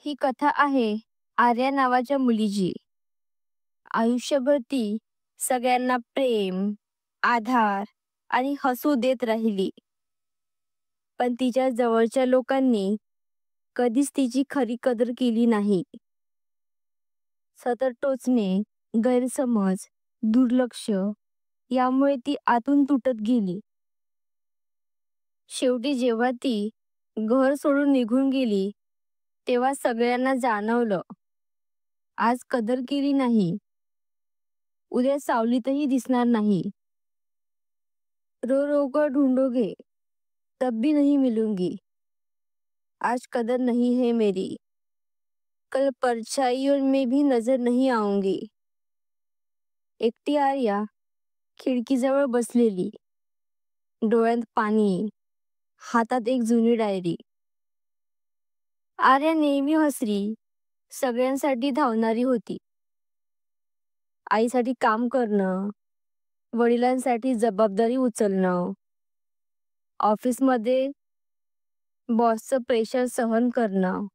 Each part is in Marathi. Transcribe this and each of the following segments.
ही कथा आहे आर्या नावाच्या मुलीची. आयुष्यभर ती सगळ्यांना प्रेम, आधार आणि हसू देत राहिली. पण तिच्या जवळच्या लोकांनी कधीच तिची खरी कदर केली नाही. सतत टोचणे, गैरसमज, दुर्लक्ष यामुळे ती आतून तुटत गेली. शेवटी जेव्हा ती घर सोडून निघून गेली, तेव्हा सगळ्यांना जाणवलं, आज कदर केली नाही, उद्या सावलीतही दिसणार नाही. रो रो कर ढूंढोगे तब भी नहीं मिलूंगी, आज कदर नहीं है मेरी, कल परछाइयों में भी नजर नहीं आऊंगी. एकटी आर्या खिडकीजवळ बसलेली, डोळ्यात पाणी, हातात एक जुनी डायरी. आर्या नेहमी हसरी, सगळ्यांसाठी धावणारी होती. आईसाठी काम करणं, वडिलांसाठी जबाबदारी उचलणं, ऑफिसमध्ये बॉसचं प्रेशर सहन करणं.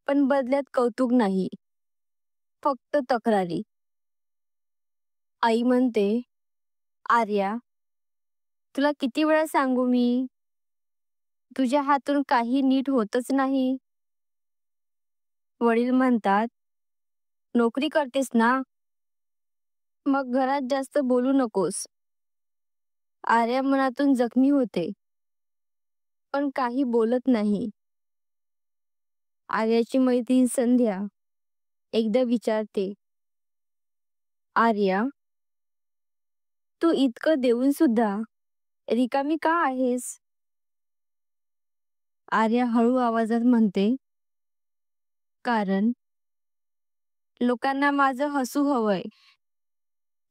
पण बदल्यात कौतुक नाही, फक्त तक्रारी. आई म्हणते, आर्या, तुला किती वेळा सांगू मी, तुझ्या हातून काही नीट होतच नाही. वडील म्हणतात, नोकरी करतेस ना, मग घरात जास्त बोलू नकोस. आर्या मनातून जखमी होते, पण काही बोलत नाही. आर्याची मैत्रीण संध्या एकदा विचारते, आर्या, तू इतकं देऊन सुद्धा रिकामी का आहेस? आर्या हळू आवाजात म्हणते, कारण लोकांना माझं हसू हवंय,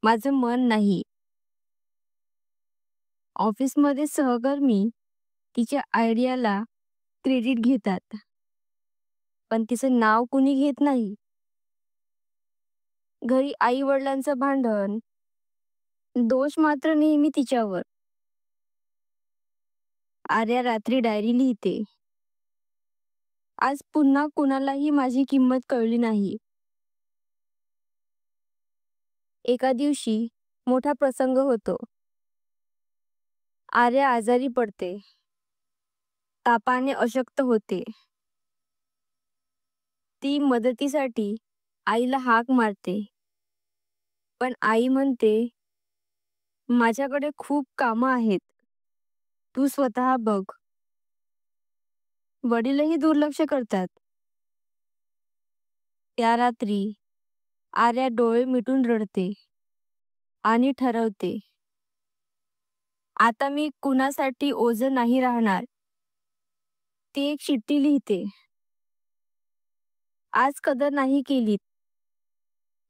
माझं मन नाही. ऑफिसमध्ये सहकर्मी तिच्या आयडियाला क्रेडिट घेतात, पण तिचं नाव कुणी घेत नाही. घरी आई वडिलांचं भांडण, दोष मात्र नेहमी तिच्यावर. आर्या रात्री डायरी लिहिते, आज पुन्हा कुणालाही माझी किंमत कळली नाही. एका दिवशी मोठा प्रसंग होतो. आर्या आजारी पडते, तापाने अशक्त होते. ती मदतीसाठी आईला हाक मारते, पण आई म्हणते, माझ्याकडे खूप कामं आहेत, तू स्वतः बघ. वडीलही दुर्लक्ष करतात. त्या रात्री आर्या डोळे मिटून रडते आणि ठरवते, आता मी कुणासाठी ओझं नाही राहणार. ती एक चिठ्ठी लिहिते, आज कदर नाही केलीत,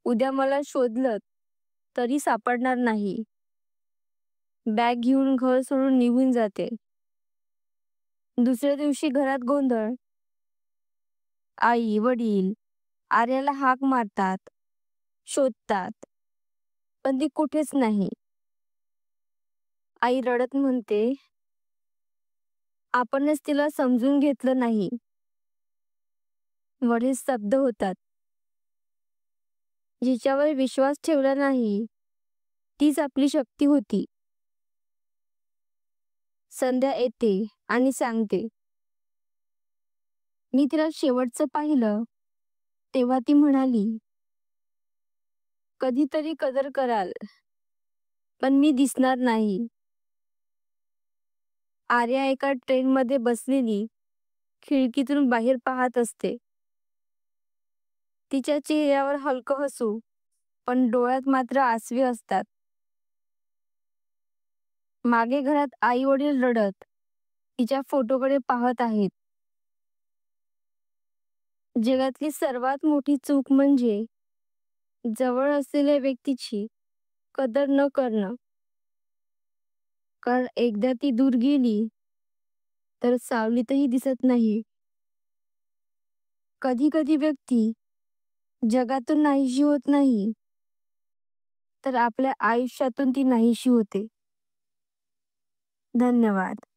उद्या मला शोधलं तरी सापडणार नाही. बॅग घेऊन घर सोडून निघून जाते. दुसऱ्या दिवशी घरात गोंधळ. आई वडील आर्याला हाक मारतात, शोधतात, पण ती कुठेच नाही. आई रडत म्हणते, आपणच तिला समजून घेतलं नाही. वडील स्तब्ध होतात. जिच्यावर विश्वास ठेवला नाही, तीच आपली शक्ती होती. संध्या येते आणि सांगते, मी तिला शेवटचं पाहिलं तेव्हा ती म्हणाली, कधीतरी कदर कराल, पण मी दिसणार नाही. आर्या एका ट्रेनमध्ये बसलेली खिडकीतून बाहेर पाहत असते. तिच्या चेहऱ्यावर हलकं हसू, पण डोळ्यात मात्र आसवे असतात. मागे घरात आई वडील रडत तिच्या फोटोकडे पाहत आहेत. जगातली सर्वात मोठी चूक म्हणजे जवळ असलेल्या व्यक्तीची कदर न करणं. कारण एकदा ती दूर गेली तर सावलीतही दिसत नाही. कधी कधी व्यक्ती जगातून नाहीशी होत नाही, तर आपल्या आयुष्यातून ती नाहीशी होते. धन्यवाद.